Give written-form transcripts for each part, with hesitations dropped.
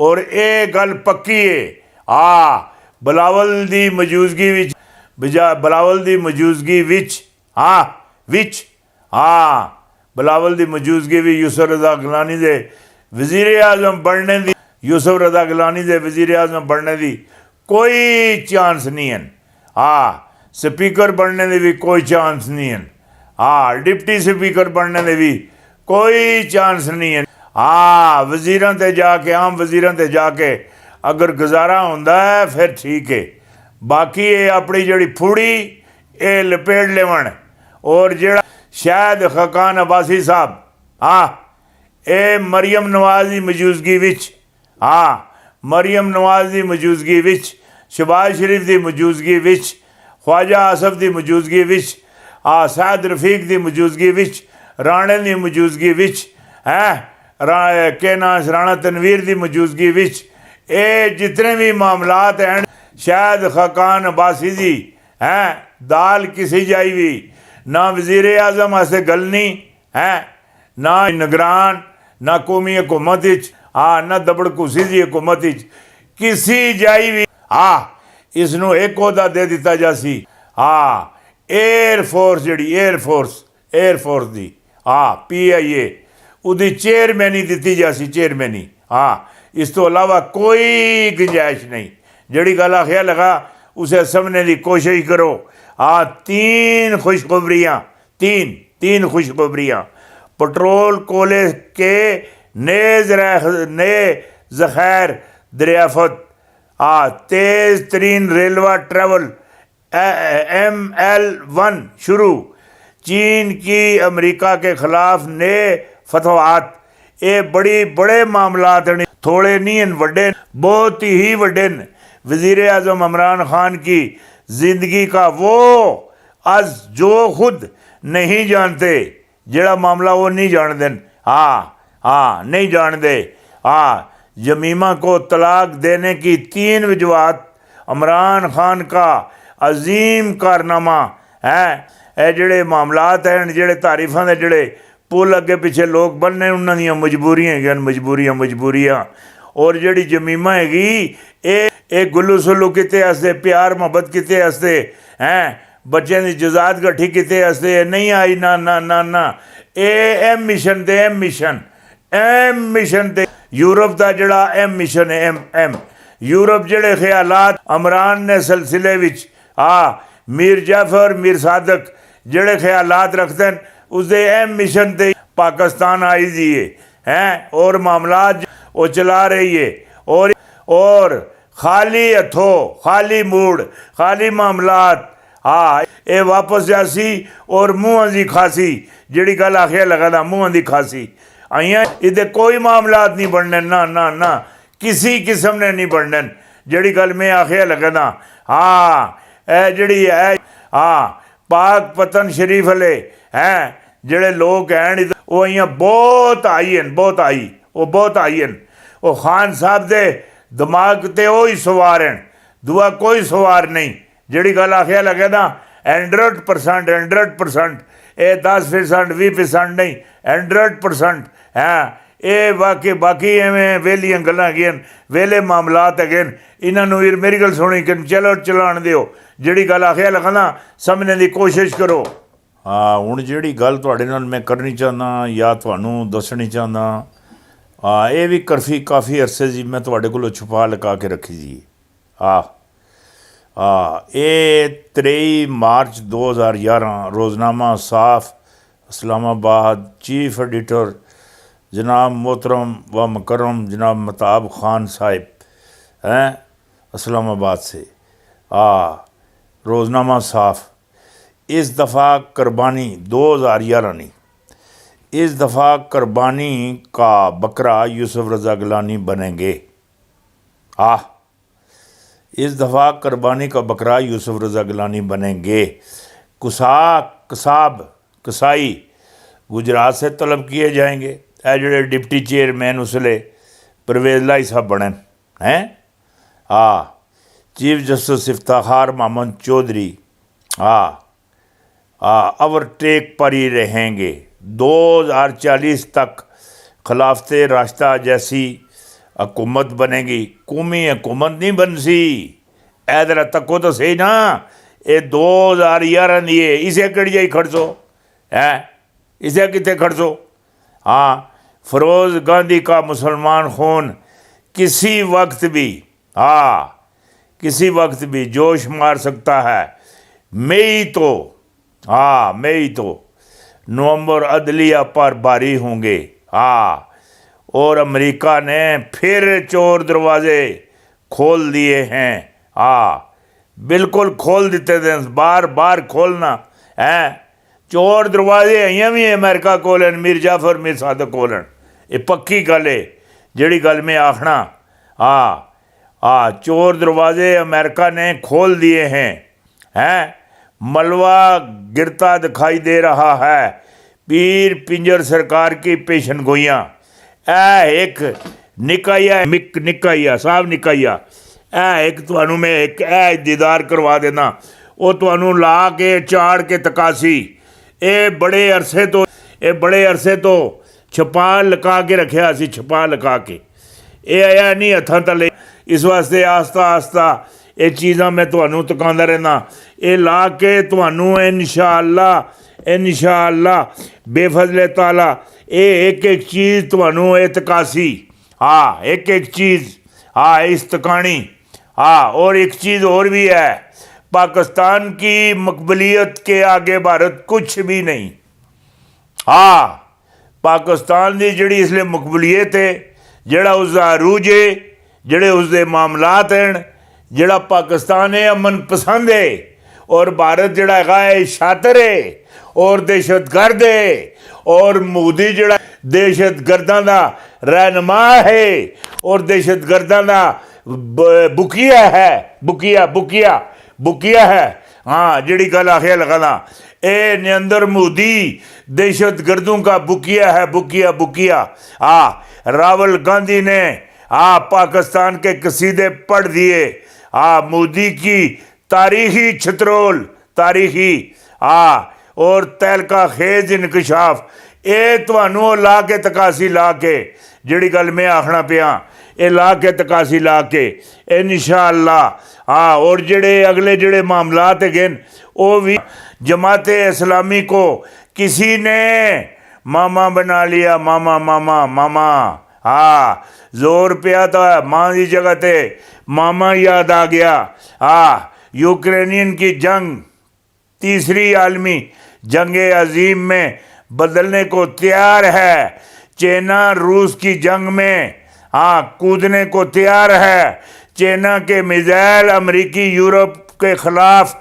और ये गल पक्की है। बिलावल दी मौजूदगी विच बिलावल दी मौजूदगी विच बिलावल दी मौजूदगी भी यूसुफ रज़ा गिलानी दे वज़ीर आज़म बनने दी यूसुफ रज़ा गिलानी दे वज़ीर आज़म बनने दी कोई चांस नहीं है। स्पीकर बनने की भी कोई चांस नहीं है। डिप्टी स्पीकर बनने के भी कोई चांस नहीं है। वज़ीरां ते जाके आम वज़ीरां ते जाके अगर गुजारा होंदा है फिर ठीक है। बाकी ये अपनी जड़ी फुड़ी ये लपेट लेवन और जड़ा शायद खकान अब्बासी साहब ये मरियम नवाज की मौजूदगी विच मरियम नवाज की मौजूदगी विच शहबाज शरीफ की मौजूदगी विच ख्वाजा आसफ की मौजूदगी विच साद रफीक की मौजूदगी विच राणे की मौजूदगी विच के नाम राणा तनवीर की मौजूदगी विच ये जितने भी मामलात हैं शायद खकान अब्बासी जी दाल किसी जाई भी ना वज़ीर आज़म आस्ते गल नहीं है ना निगरान ना कौमी हुकूमत ना दबड़ घुसी की हुकूमत किसी जाई भी इसनों एक अहदा दे दिता जासी एयरफोर्स जी एयरफोर्स की PIA उसकी चेयरमैनी दी जासी चेयरमैनी। इस तो अलावा कोई गुंजाइश नहीं। जड़ी गल आखिया लगा उसे समझने की कोशिश करो। तीन खुशखबरियाँ तीन खुशखबरियाँ पेट्रोल कोले के नए ज़ख़ैर दरियाफ़त तेज़ तरीन रेलवा ट्रेवल ML1 शुरू चीन की अमेरिका के ख़िलाफ़ नए फतवात ये बड़े मामलात हैं थोड़े नहीं हैं वड्डे बहुत ही वड्डे। वज़ीर आज़म इमरान खान की ज़िंदगी का वो आज जो खुद नहीं जानते जड़ा मामला वो नहीं जानते नहीं जानते। जमीमा को तलाक देने की 3 वजूहत इमरान खान का अजीम कारनामा है। जड़े मामलात हैं जड़े तारीफां दे जड़े पुल अगे पिछे लोग बनने उन्होंने मजबूरियां हैं मजबूरियां और जड़ी जमीमा हैगी ये गुल्लू सुल्लू किते वास्ते प्यार मोहब्बत किते वास्ते बच्चों की जजात गठी किते वास्ते नहीं आई ना ना ना ना एम मिशन ते यूरोप का जड़ा एम मिशन है एम यूरोप जड़े ख्यालात इमरान ने सिलसिले विच मीर जाफर मीर सादक जड़े ख्यालात रखते हैं उसके एम मिशन ते पाकिस्तान आई जी है और मामलात वो चला रही है और खाली हथों खाली मूड खाली मामलात ये वापस जासी और मुँह की खासी जड़ी गल आखिया लगा था मुँह की खासी आइया इधर कोई मामलात नहीं बनने ना ना ना किसी किस्म ने नहीं बनने जड़ी गल मैं आखिया लगा था जड़ी है पाक पतन शरीफ वाले जड़े लोग हैं वो अं बहुत आई हैं वो खान साहब दे दिमाग ते वो ही सवार हैं दुआ कोई सवार नहीं। जड़ी गल आखिया लगे ना 100% ये 10% 20% नहीं 100% ये बाकी एवं वेलियां गल्लां हैगियां वेले मामलात है इन्होंने मेरी गल सुनी कि चलो चलान दिओ जड़ी गल आखिया लगा ना समझने की कोशिश करो। हुण जिहड़ी गल तुहाडे नाल मैं करनी चाहना या तुहानूं दसनी चाहना ये भी काफ़ी अरसे जी मैं तुहाडे कोलों छुपा लगा के रखी जी। ये 23 मार्च 2011 रोज़नामा साफ इस्लामाबाद चीफ एडिटर जनाब मोहतरम व मुकर्रम जनाब महताब खान साहिब हैं इस्लामाबाद से रोज़नामा साफ इस दफ़ा कुर्बानी 2011 नहीं इस दफ़ा कुर्बानी का बकरा यूसुफ रज़ा गिलानी बनेंगे। इस दफ़ा कुर्बानी का बकरा यूसुफ रज़ा गिलानी बनेंगे। कसाई गुजरात से तलब किए जाएंगे। ये जोड़े डिप्टी चेयरमैन उसले परवेज़ लाई साहब बने हैं chief justice Iftikhar Mohammad Chaudhry overtake पर ही रहेंगे। 2040 तक खिलाफत रास्ता जैसी हुकूमत बनेगी, कौमी हुकूमत नहीं बन सी। इधर तको तो सही ना, ये 2011 दी है, इसे कड़ी जाई खड़सो है, इसे कितने खड़सो। हाँ, फिरोज गांधी का मुसलमान खून किसी वक्त भी, हाँ किसी वक्त भी जोश मार सकता है। मई तो, हाँ मई तो नवंबर अदलिया पर भारी होंगे। हाँ, और अमेरिका ने फिर चोर दरवाजे खोल दिए हैं। हाँ बिल्कुल खोल देते थे, बार बार खोलना है चोर दरवाजे। अं भी अमेरिका कोलन, मीर जाफर मीर सादक कोलन, ये पक्की गल है जिहड़ी गल में आखना। हाँ हाँ, चोर दरवाजे अमेरिका ने खोल दिए हैं। मलबा गिरता दिखाई दे रहा है, पीर पिंजर सरकार की पेशन गोइयाँ। एक निकाइया मिक निकाइया साहब निकाइया एक तुहानू मैं एक दीदार करवा देना, वो तुहानू ला के चाड़ के तकासी। ये बड़े अरसे तो छपा लगा के रखिया सी, छपा लगा के ये आया नहीं हथां तले। इस वास्ते आस्ता आस्ता ये चीज़ां मैं तुहानू तकांदा रहना, ये ला के तुहानू इंशाअल्लाह बेफजले ताला ये एक एक चीज़ तुहानू ये तकासी। हाँ एक एक चीज़, हाँ इस तकानी। हाँ, और एक चीज़ और भी है, पाकिस्तान की मकबूलियत के आगे भारत कुछ भी नहीं। हाँ, पाकिस्तान की जिहड़ी इसलिए मकबूलियत है, जिहड़ा उसका अरूज है, जिहड़े उसके मामलात हैं, जिहड़ा पाकिस्तान है अमन पसंद है, और भारत जिहड़ा है शातिर है और दहशतगर्द है, और मोदी जिहड़ा दहशतगर्दां दा रहनुमा है और दहशतगर्दां दा बुकिया है, बुकिया है। हाँ, जिहड़ी गल आखिया लगाना, ए नरेंद्र मोदी दहशतगर्दों का बुकिया है, बुकिया। हाँ, राहुल गांधी ने हाँ पाकिस्तान के कसीदे पढ़ दिए। हाँ, मोदी की तारीखी छतरोल, तारीखी हाँ और तहलका खेज इंकशाफ, ये तुहानू ला के तकासी ला के जिहड़ी गल मैं आखना पिया, ये ला के तकासी ला के इंशाअल्लाह। हाँ, और जिहड़े अगले जिहड़े मामलात है वो भी, जमाते इस्लामी को किसी ने मामा बना लिया, मामा। हाँ, जोर पिया था माँ की जगह ते मामा याद आ गया। हाँ, यूक्रेनियन की जंग तीसरी आलमी जंग अजीम में बदलने को तैयार है। चाइना रूस की जंग में हाँ कूदने को तैयार है। चाइना के मिसाइल अमेरिकी यूरोप के खिलाफ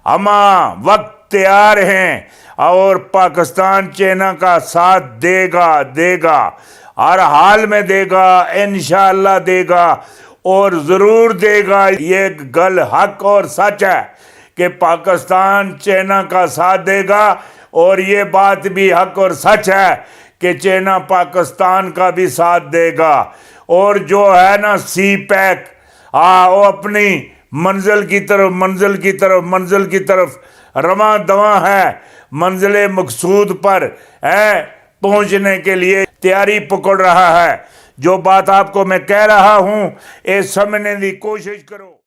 हमा वक्त तैयार हैं, और पाकिस्तान चाइना का साथ देगा, हर हाल में देगा, इंशाअल्लाह देगा, और ज़रूर देगा। ये गल हक और सच है कि पाकिस्तान चाइना का साथ देगा, और ये बात भी हक और सच है कि चाइना पाकिस्तान का भी साथ देगा। और जो है ना सी पैक, हाँ वो अपनी मंजिल की तरफ रवां दवां है, मंजिल मकसूद पर है पहुंचने के लिए तैयारी पकड़ रहा है। जो बात आपको मैं कह रहा हूं ये समझने की कोशिश करो।